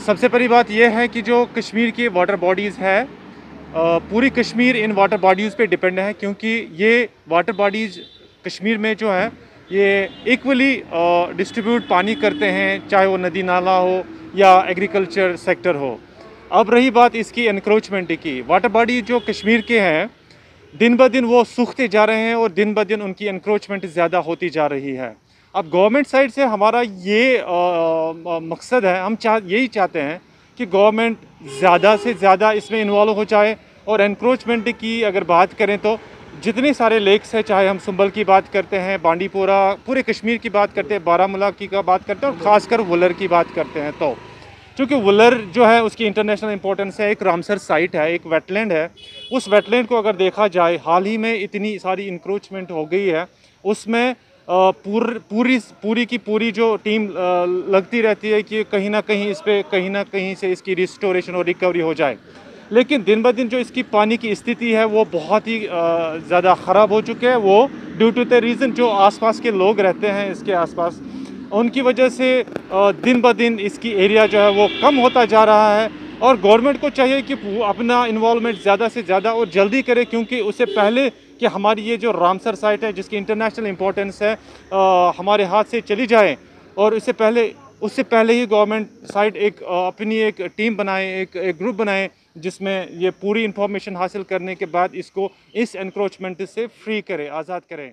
सबसे पहली बात यह है कि जो कश्मीर की वाटर बॉडीज़ है, पूरी कश्मीर इन वाटर बॉडीज़ पे डिपेंड है, क्योंकि ये वाटर बॉडीज़ कश्मीर में जो है ये इक्वली डिस्ट्रीब्यूट पानी करते हैं, चाहे वो नदी नाला हो या एग्रीकल्चर सेक्टर हो। अब रही बात इसकी एनक्रोचमेंट की, वाटर बॉडी जो कश्मीर के हैं दिन ब दिन वो सूखते जा रहे हैं और दिन ब दिन उनकी एनक्रोचमेंट ज़्यादा होती जा रही है। अब गवर्नमेंट साइड से हमारा ये मकसद है, हम यही चाहते हैं कि गवर्नमेंट ज़्यादा से ज़्यादा इसमें इन्वॉल्व हो जाए। और एनक्रोचमेंट की अगर बात करें तो जितने सारे लेक्स हैं, चाहे हम सुंबल की बात करते हैं, बांडीपोरा, पूरे कश्मीर की बात करते हैं, बारामूला की का बात करते हैं और ख़ासकर वुलर की बात करते हैं, तो चूँकि वुलर जो है उसकी इंटरनेशनल इंपॉर्टेंस है, एक रामसर साइट है, एक वेटलैंड है। उस वेटलैंड को अगर देखा जाए, हाल ही में इतनी सारी इंक्रोचमेंट हो गई है, उसमें पूरी की पूरी जो टीम लगती रहती है कि कहीं ना कहीं इस पे कहीं ना कहीं से इसकी रिस्टोरेशन और रिकवरी हो जाए। लेकिन दिन ब दिन जो इसकी पानी की स्थिति है वो बहुत ही ज़्यादा ख़राब हो चुके हैं। वो ड्यू टू द रीज़न जो आसपास के लोग रहते हैं इसके आसपास, उनकी वजह से दिन ब दिन इसकी एरिया जो है वो कम होता जा रहा है। और गवर्नमेंट को चाहिए कि वो अपना इन्वॉल्वमेंट ज़्यादा से ज़्यादा और जल्दी करे, क्योंकि उससे पहले कि हमारी ये जो रामसर साइट है जिसकी इंटरनेशनल इंपॉर्टेंस है हमारे हाथ से चली जाए। और उससे पहले ही गवर्नमेंट साइड अपनी एक टीम बनाए, एक ग्रुप बनाए, जिसमें ये पूरी इंफॉर्मेशन हासिल करने के बाद इसको इस एनक्रोचमेंट से फ्री करे, आज़ाद करें।